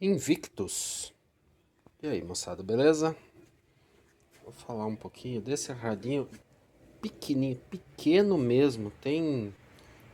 Invictus. E aí, moçada, beleza? Vou falar um pouquinho desse radinho pequenininho, pequeno mesmo. Tem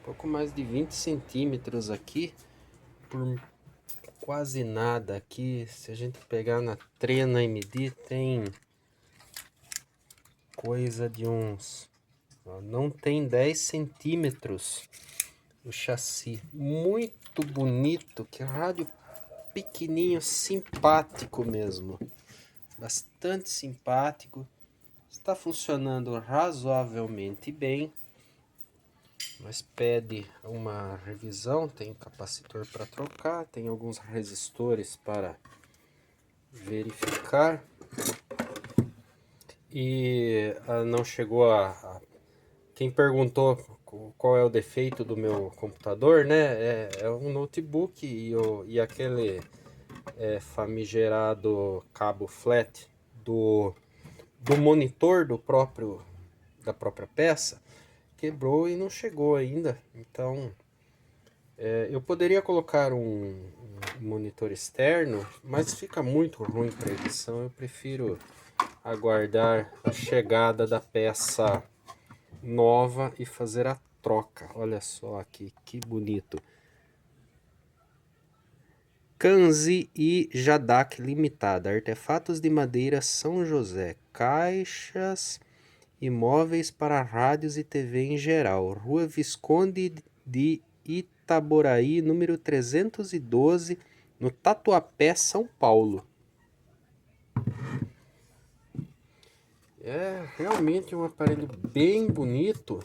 pouco mais de 20 centímetros aqui, por quase nada aqui. Se a gente pegar na trena e medir, tem coisa de uns... Não tem 10 centímetros o chassi. Muito bonito, que rádio pequenininho, simpático mesmo. Bastante simpático. Está funcionando razoavelmente bem, mas pede uma revisão. Tem capacitor para trocar, tem alguns resistores para verificar. E não chegou Quem perguntou qual é o defeito do meu computador, né? É um notebook e aquele famigerado cabo flat do monitor da própria peça quebrou e não chegou ainda. Então eu poderia colocar um monitor externo, mas fica muito ruim para edição. Eu prefiro aguardar a chegada da peça nova e fazer a troca. Olha só aqui, que bonito. Kanzi e Jadak Limitada, artefatos de madeira São José, caixas e móveis para rádios e TV em geral. Rua Visconde de Itaboraí, número 312, no Tatuapé, São Paulo. É realmente um aparelho bem bonito.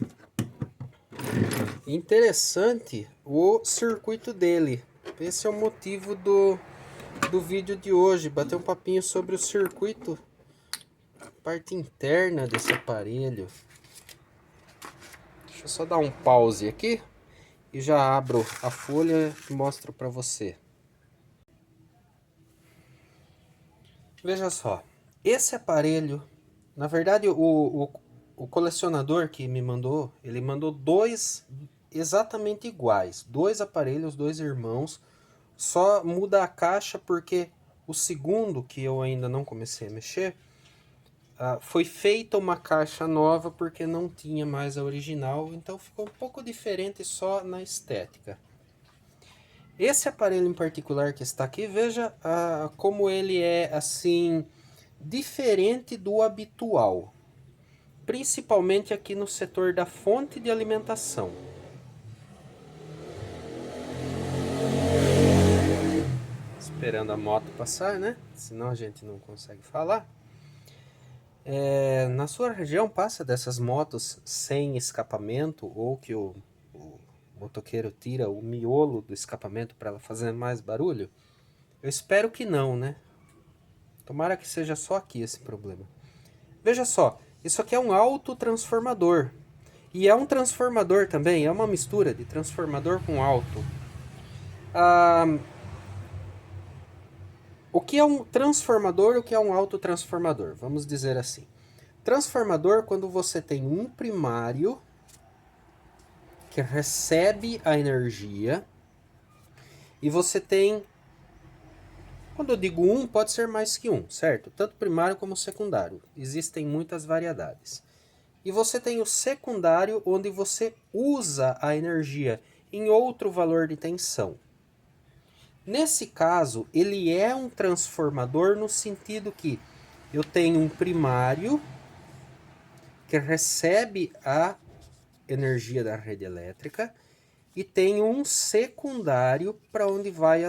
Interessante o circuito dele. Esse é o motivo do vídeo de hoje. Bater um papinho sobre o circuito, parte interna desse aparelho. Deixa eu só dar um pause aqui e já abro a folha e mostro para você. Veja só, esse aparelho, na verdade o colecionador que me mandou, ele mandou dois exatamente iguais, dois aparelhos, dois irmãos, só muda a caixa porque o segundo, que eu ainda não comecei a mexer, foi feita uma caixa nova porque não tinha mais a original, então ficou um pouco diferente só na estética. Esse aparelho em particular que está aqui, veja como ele é assim diferente do habitual, principalmente aqui no setor da fonte de alimentação. Esperando a moto passar, né? Senão a gente não consegue falar. Na sua região passa dessas motos sem escapamento ou que o motoqueiro tira o miolo do escapamento para ela fazer mais barulho? Eu espero que não, né? Tomara que seja só aqui esse problema. Veja só, isso aqui é um autotransformador. E é um transformador também, é uma mistura de transformador com auto. O que é um transformador e o que é um autotransformador? Vamos dizer assim. Transformador quando você tem um primário que recebe a energia e você tem, quando eu digo um, pode ser mais que um, certo? Tanto primário como secundário. Existem muitas variedades. E você tem o secundário, onde você usa a energia em outro valor de tensão. Nesse caso, ele é um transformador no sentido que eu tenho um primário que recebe a energia da rede elétrica e tenho um secundário para onde vai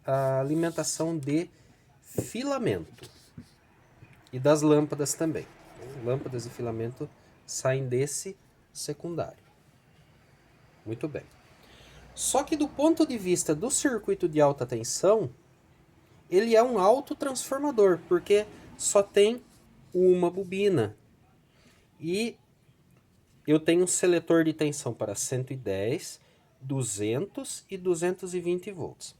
a alimentação de filamento e das lâmpadas também. Lâmpadas e filamento saem desse secundário. Muito bem. Só que do ponto de vista do circuito de alta tensão, ele é um autotransformador, porque só tem uma bobina. E eu tenho um seletor de tensão para 110, 200 e 220 volts.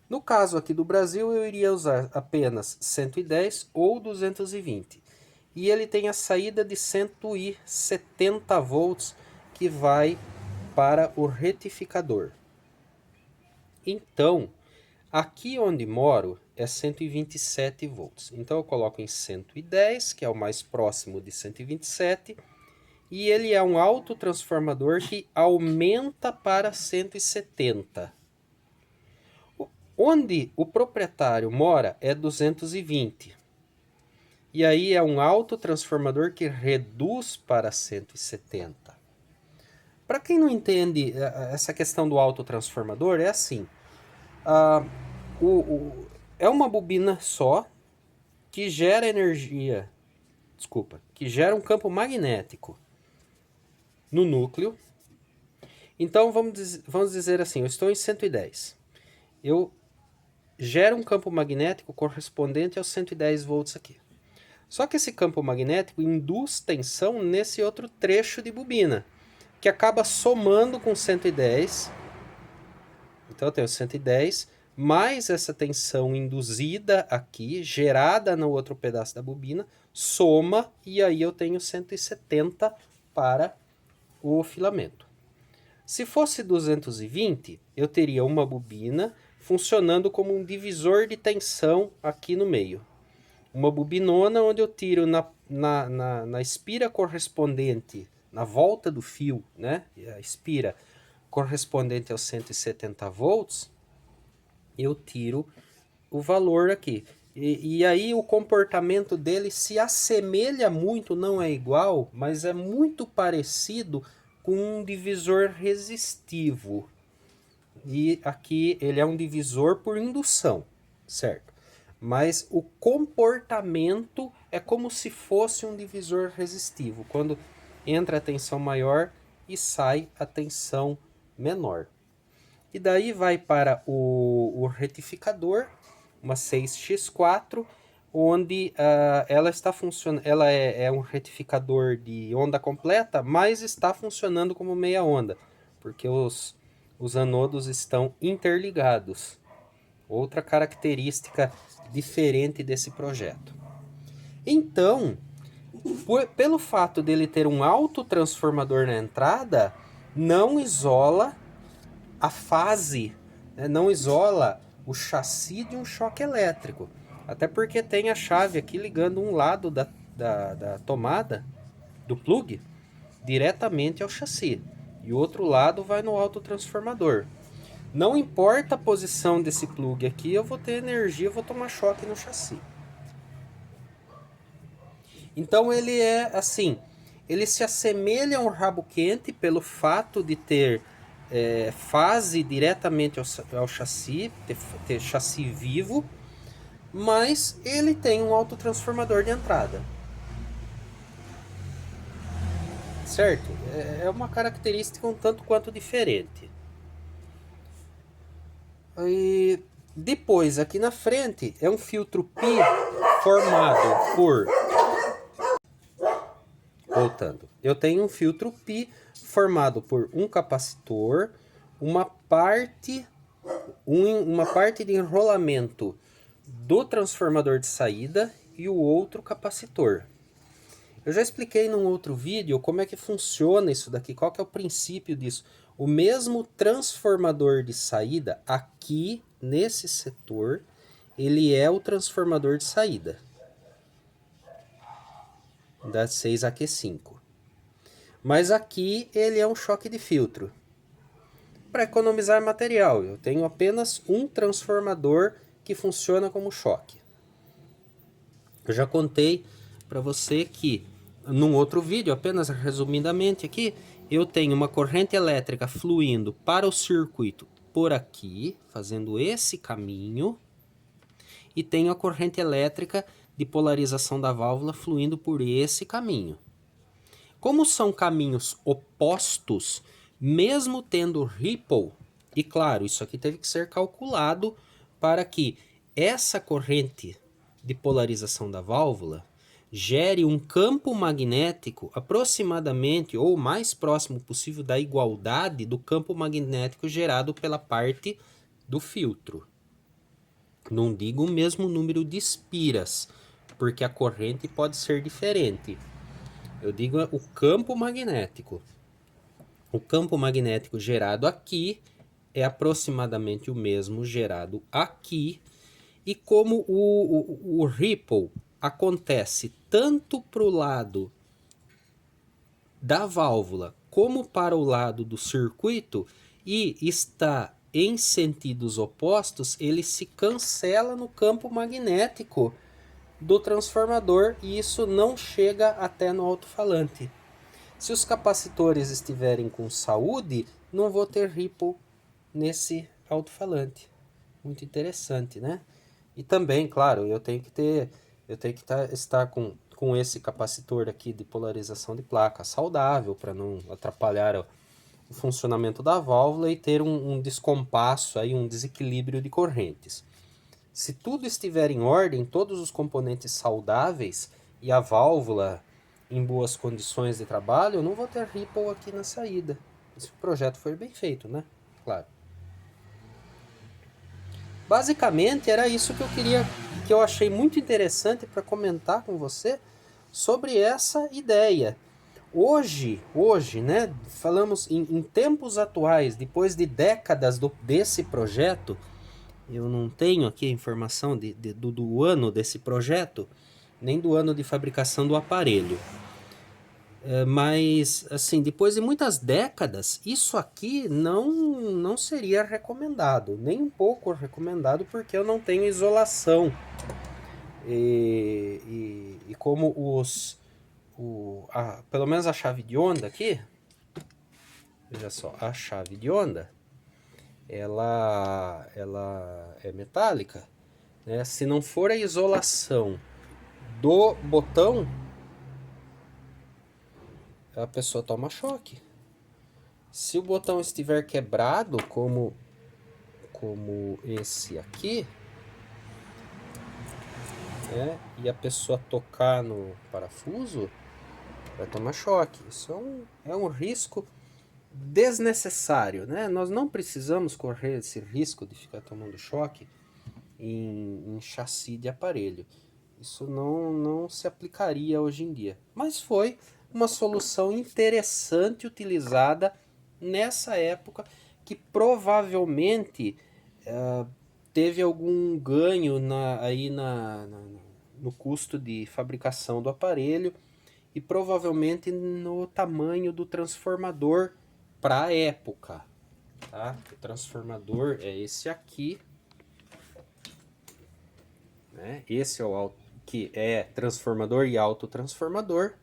No caso aqui do Brasil, eu iria usar apenas 110 ou 220. E ele tem a saída de 170 volts que vai para o retificador. Então, Aqui onde moro é 127 volts. Então eu coloco em 110, que é o mais próximo de 127, e ele é um autotransformador que aumenta para 170. Onde o proprietário mora é 220. E aí é um autotransformador que reduz para 170. Para quem não entende essa questão do autotransformador, é assim. É uma bobina só que gera energia, que gera um campo magnético no núcleo. Então vamos dizer assim, eu estou em 110. Eu gero um campo magnético correspondente aos 110 volts aqui. Só que esse campo magnético induz tensão nesse outro trecho de bobina, que acaba somando com 110. Então eu tenho 110, mais essa tensão induzida aqui, gerada no outro pedaço da bobina, soma, e aí eu tenho 170 para o filamento. Se fosse 220, eu teria uma bobina funcionando como um divisor de tensão aqui no meio. Uma bobinona onde eu tiro na espira correspondente, na volta do fio, né? A espira correspondente aos 170 volts, eu tiro o valor aqui. E aí o comportamento dele se assemelha muito, não é igual, mas é muito parecido com um divisor resistivo. E aqui ele é um divisor por indução, certo? Mas o comportamento é como se fosse um divisor resistivo, quando entra a tensão maior e sai a tensão menor. E daí vai para o retificador, uma 6x4, onde ela está funcionando, ela é um retificador de onda completa, mas está funcionando como meia onda, porque os anodos estão interligados. Outra característica diferente desse projeto. Então, pelo fato dele ter um autotransformador na entrada, não isola a fase, né? Não isola o chassi de um choque elétrico. Até porque tem a chave aqui ligando um lado da tomada, do plug, diretamente ao chassi. E o outro lado vai no autotransformador. Não importa a posição desse plug aqui, eu vou ter energia, eu vou tomar choque no chassi. Então ele é assim, ele se assemelha a um rabo quente pelo fato de ter fase diretamente ao chassi, ter chassi vivo, mas ele tem um autotransformador de entrada. Certo? É uma característica um tanto quanto diferente. E depois, aqui na frente, é um filtro pi formado por... Voltando. Eu tenho um filtro pi formado por um capacitor, uma parte de enrolamento do transformador de saída e o outro capacitor. Eu já expliquei num outro vídeo como é que funciona isso daqui, qual que é o princípio disso. O mesmo transformador de saída, aqui nesse setor, ele é o transformador de saída da 6AQ5. Mas aqui ele é um choque de filtro. Para economizar material, eu tenho apenas um transformador que funciona como choque. Eu já contei para você que num outro vídeo, apenas resumidamente aqui, eu tenho uma corrente elétrica fluindo para o circuito por aqui, fazendo esse caminho, e tenho a corrente elétrica de polarização da válvula fluindo por esse caminho. Como são caminhos opostos, mesmo tendo ripple, e claro, isso aqui teve que ser calculado para que essa corrente de polarização da válvula gere um campo magnético aproximadamente ou mais próximo possível da igualdade do campo magnético gerado pela parte do filtro. Não digo o mesmo número de espiras, porque a corrente pode ser diferente. Eu digo o campo magnético. O campo magnético gerado aqui é aproximadamente o mesmo gerado aqui, e como o ripple acontece tanto para o lado da válvula como para o lado do circuito e está em sentidos opostos, ele se cancela no campo magnético do transformador e isso não chega até no alto-falante. Se os capacitores estiverem com saúde, não vou ter ripple nesse alto-falante. Muito interessante, né? E também, claro, eu tenho que estar com esse capacitor aqui de polarização de placa saudável para não atrapalhar o funcionamento da válvula e ter um descompasso aí, um desequilíbrio de correntes. Se tudo estiver em ordem, todos os componentes saudáveis e a válvula em boas condições de trabalho, eu não vou ter ripple aqui na saída. Se o projeto for bem feito, né? Claro. Basicamente era isso que eu achei muito interessante para comentar com você sobre essa ideia. Hoje, né, falamos em tempos atuais, depois de décadas desse projeto, eu não tenho aqui a informação do ano desse projeto, nem do ano de fabricação do aparelho. Mas, assim, depois de muitas décadas, isso aqui não seria recomendado, nem um pouco recomendado, porque eu não tenho isolação. E como pelo menos a chave de onda aqui, veja só, a chave de onda, ela é metálica, né? Se não for a isolação do botão, a pessoa toma choque. Se o botão estiver quebrado, como esse aqui, né, e a pessoa tocar no parafuso, vai tomar choque. Isso é um risco desnecessário, né? Nós não precisamos correr esse risco de ficar tomando choque em chassi de aparelho. Isso não se aplicaria hoje em dia. Mas foi uma solução interessante utilizada nessa época que provavelmente teve algum ganho no custo de fabricação do aparelho e provavelmente no tamanho do transformador para a época. Tá? O transformador é esse aqui. Né? Esse é o que é transformador e autotransformador.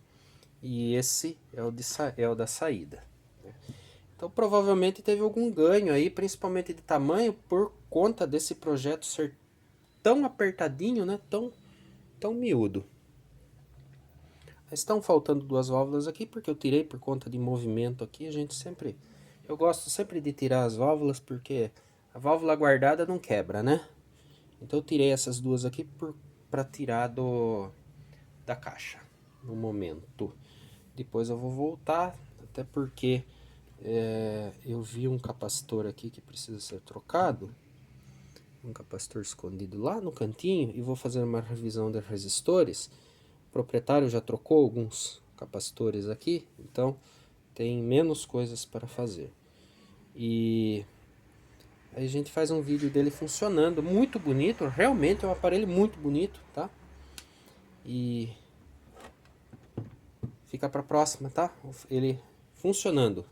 E esse é o da saída. Né? Então provavelmente teve algum ganho aí, principalmente de tamanho, por conta desse projeto ser tão apertadinho, né? Tão miúdo. Estão faltando duas válvulas aqui, porque eu tirei por conta de movimento aqui. Eu gosto sempre de tirar as válvulas, porque a válvula guardada não quebra, né? Então eu tirei essas duas aqui para tirar da caixa, no momento. Depois eu vou voltar, até porque eu vi um capacitor aqui que precisa ser trocado. Um capacitor escondido lá no cantinho, e vou fazer uma revisão de resistores. O proprietário já trocou alguns capacitores aqui, então tem menos coisas para fazer. E aí a gente faz um vídeo dele funcionando, muito bonito, realmente é um aparelho muito bonito, tá? E fica para a próxima, tá? Ele funcionando,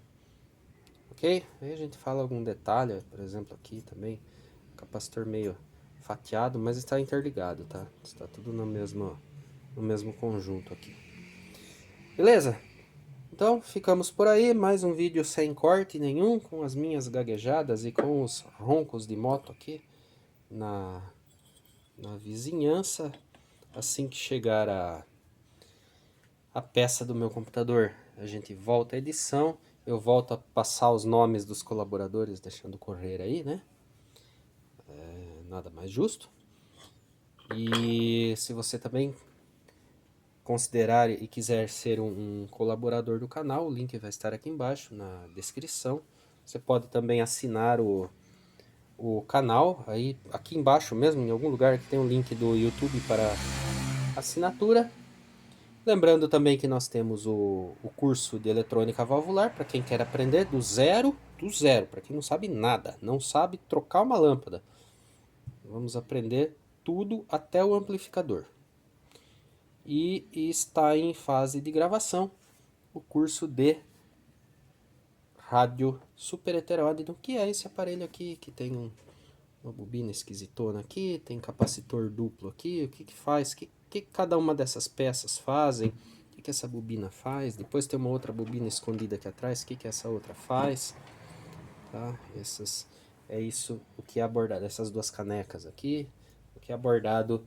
ok? Aí a gente fala algum detalhe, por exemplo aqui também, capacitor meio fatiado, mas está interligado, tá? Está tudo no mesmo conjunto aqui. Beleza? Então ficamos por aí, mais um vídeo sem corte nenhum, com as minhas gaguejadas e com os roncos de moto aqui na vizinhança. Assim que chegar a peça do meu computador, a gente volta à edição, eu volto a passar os nomes dos colaboradores, deixando correr aí, né? Nada mais justo. E se você também considerar e quiser ser um colaborador do canal, o link vai estar aqui embaixo na descrição. Você pode também assinar o canal, aí aqui embaixo mesmo, em algum lugar que tem um link do YouTube para assinatura. Lembrando também que nós temos o curso de eletrônica valvular, para quem quer aprender do zero, do zero, para quem não sabe nada, não sabe trocar uma lâmpada. Vamos aprender tudo até o amplificador. E está em fase de gravação o curso de rádio superheteródino, que é esse aparelho aqui, que tem uma bobina esquisitona aqui, tem capacitor duplo aqui, o que que faz, o que cada uma dessas peças fazem, o que essa bobina faz, depois tem uma outra bobina escondida aqui atrás, o que essa outra faz, tá? É isso o que é abordado, essas duas canecas aqui, o que é abordado,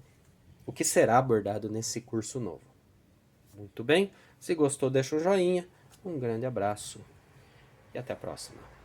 o que será abordado nesse curso novo. Muito bem, se gostou deixa um joinha, um grande abraço e até a próxima.